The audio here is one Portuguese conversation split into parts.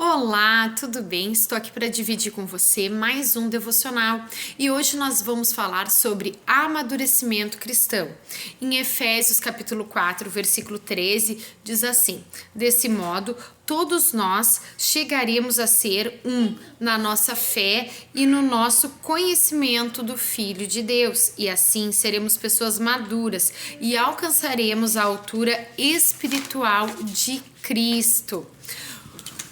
Olá, tudo bem? Estou aqui para dividir com você mais um devocional e hoje nós vamos falar sobre amadurecimento cristão. Em Efésios capítulo 4, versículo 13, diz assim: desse modo, todos nós chegaremos a ser um na nossa fé e no nosso conhecimento do Filho de Deus, e assim seremos pessoas maduras e alcançaremos a altura espiritual de Cristo.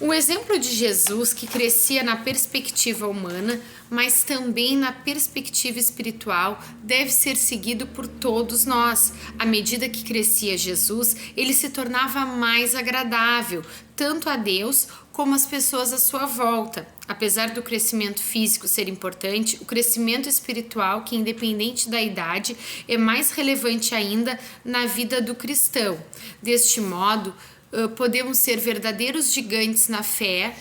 O exemplo de Jesus, que crescia na perspectiva humana, mas também na perspectiva espiritual, deve ser seguido por todos nós. À medida que crescia Jesus, ele se tornava mais agradável, tanto a Deus como às pessoas à sua volta. Apesar do crescimento físico ser importante, o crescimento espiritual, que independente da idade, é mais relevante ainda na vida do cristão. Deste modo, podemos ser verdadeiros gigantes na fé,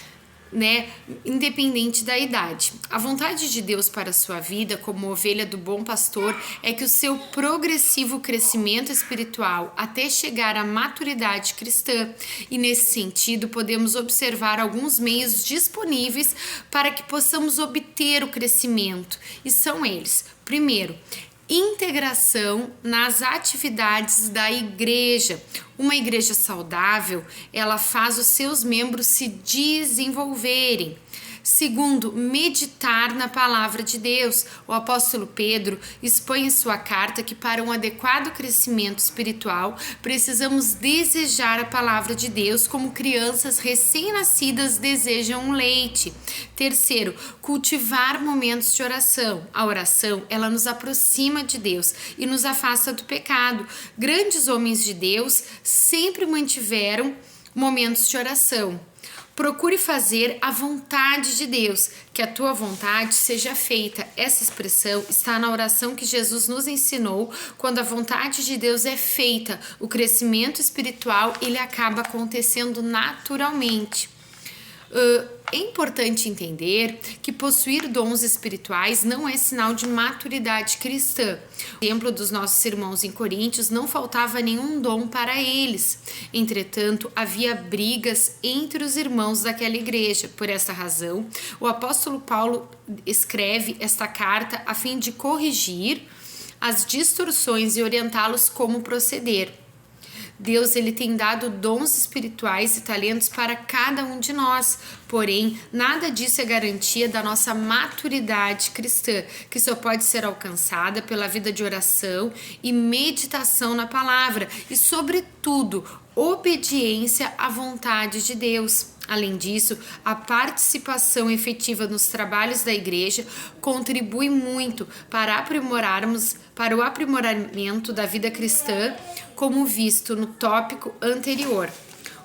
independente da idade. A vontade de Deus para a sua vida, como ovelha do bom pastor, é que o seu progressivo crescimento espiritual até chegar à maturidade cristã. E nesse sentido, podemos observar alguns meios disponíveis para que possamos obter o crescimento. E são eles: primeiro, integração nas atividades da igreja. Uma igreja saudável, ela faz os seus membros se desenvolverem. Segundo, meditar na palavra de Deus. O apóstolo Pedro expõe em sua carta que para um adequado crescimento espiritual precisamos desejar a palavra de Deus como crianças recém-nascidas desejam um leite. Terceiro, cultivar momentos de oração. A oração, ela nos aproxima de Deus e nos afasta do pecado. Grandes homens de Deus sempre mantiveram momentos de oração. Procure fazer a vontade de Deus, que a tua vontade seja feita. Essa expressão está na oração que Jesus nos ensinou. Quando a vontade de Deus é feita, o crescimento espiritual ele acaba acontecendo naturalmente. É importante entender que possuir dons espirituais não é sinal de maturidade cristã. No exemplo dos nossos irmãos em Coríntios, não faltava nenhum dom para eles. Entretanto, havia brigas entre os irmãos daquela igreja. Por essa razão, o apóstolo Paulo escreve esta carta a fim de corrigir as distorções e orientá-los como proceder. Deus ele tem dado dons espirituais e talentos para cada um de nós, porém, nada disso é garantia da nossa maturidade cristã, que só pode ser alcançada pela vida de oração e meditação na palavra e, sobretudo, obediência à vontade de Deus. Além disso, a participação efetiva nos trabalhos da igreja contribui muito para o aprimoramento da vida cristã, como visto no tópico anterior.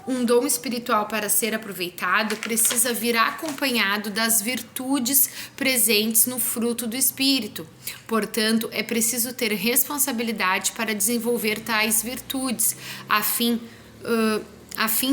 Um dom espiritual, para ser aproveitado, precisa vir acompanhado das virtudes presentes no fruto do Espírito. Portanto, é preciso ter responsabilidade para desenvolver tais virtudes, a fim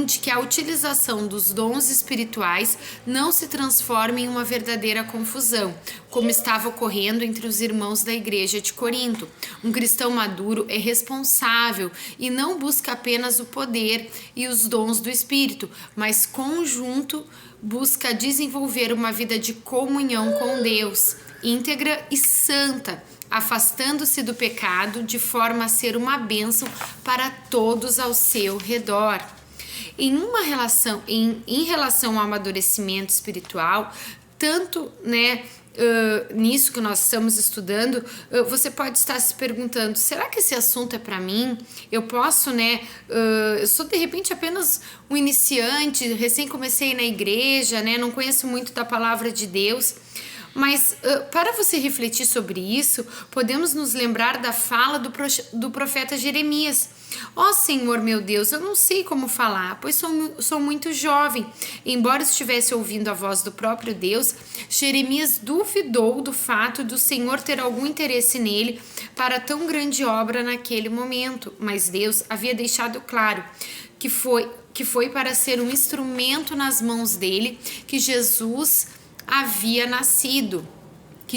de que a utilização dos dons espirituais não se transforme em uma verdadeira confusão, como estava ocorrendo entre os irmãos da igreja de Corinto. Um cristão maduro é responsável e não busca apenas o poder e os dons do Espírito, mas conjunto busca desenvolver uma vida de comunhão com Deus, íntegra e santa, afastando-se do pecado de forma a ser uma bênção para todos ao seu redor. Em relação ao amadurecimento espiritual, tanto nisso que nós estamos estudando, você pode estar se perguntando: será que esse assunto é para mim? Eu posso, eu sou de repente apenas um iniciante, recém comecei na igreja, não conheço muito da palavra de Deus. Mas para você refletir sobre isso, podemos nos lembrar da fala do profeta Jeremias. Ó Senhor meu Deus, eu não sei como falar, pois sou muito jovem. Embora estivesse ouvindo a voz do próprio Deus, Jeremias duvidou do fato do Senhor ter algum interesse nele para tão grande obra naquele momento. Mas Deus havia deixado claro que foi para ser um instrumento nas mãos dele que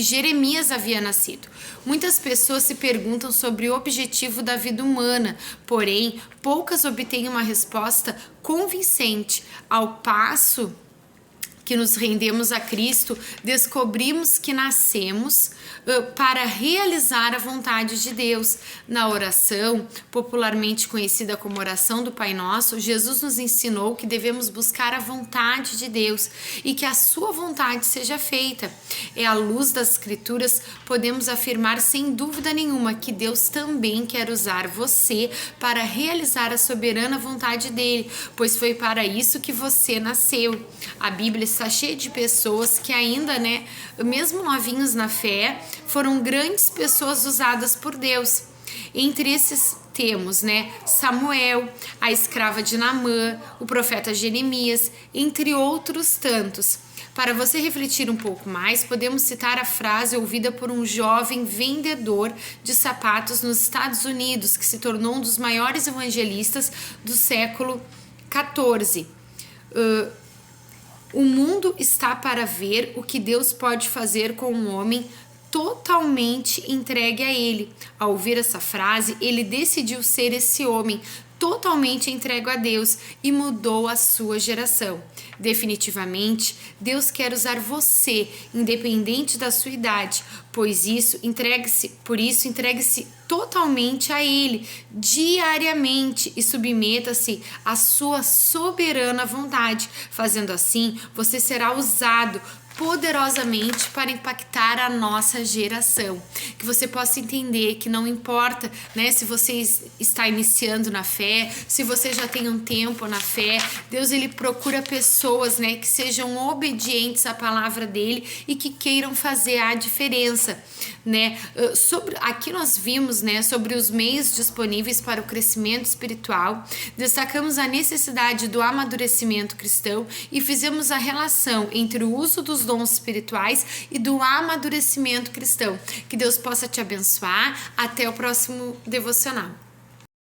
Jeremias havia nascido. Muitas pessoas se perguntam sobre o objetivo da vida humana, porém, poucas obtêm uma resposta convincente, ao passo que nos rendemos a Cristo, descobrimos que nascemos para realizar a vontade de Deus. Na oração, popularmente conhecida como oração do Pai Nosso, Jesus nos ensinou que devemos buscar a vontade de Deus e que a sua vontade seja feita. À luz das Escrituras, podemos afirmar sem dúvida nenhuma que Deus também quer usar você para realizar a soberana vontade dele, pois foi para isso que você nasceu. A Bíblia está cheia de pessoas que ainda, mesmo novinhos na fé, foram grandes pessoas usadas por Deus. Entre esses temos, Samuel, a escrava de Naamã, o profeta Jeremias, entre outros tantos. Para você refletir um pouco mais, podemos citar a frase ouvida por um jovem vendedor de sapatos nos Estados Unidos, que se tornou um dos maiores evangelistas do século XIV. O mundo está para ver o que Deus pode fazer com um homem totalmente entregue a ele. Ao ouvir essa frase, ele decidiu ser esse homem totalmente entregue a Deus e mudou a sua geração. Definitivamente, Deus quer usar você, independente da sua idade, por isso entregue-se totalmente a Ele, diariamente, e submeta-se à sua soberana vontade. Fazendo assim, você será usado poderosamente para impactar a nossa geração. Que você possa entender que não importa, se você está iniciando na fé, se você já tem um tempo na fé, Deus ele procura pessoas, que sejam obedientes à palavra dele e que queiram fazer a diferença, aqui nós vimos, sobre os meios disponíveis para o crescimento espiritual, destacamos a necessidade do amadurecimento cristão e fizemos a relação entre o uso dos dons espirituais e do amadurecimento cristão. Que Deus possa te abençoar. Até o próximo devocional.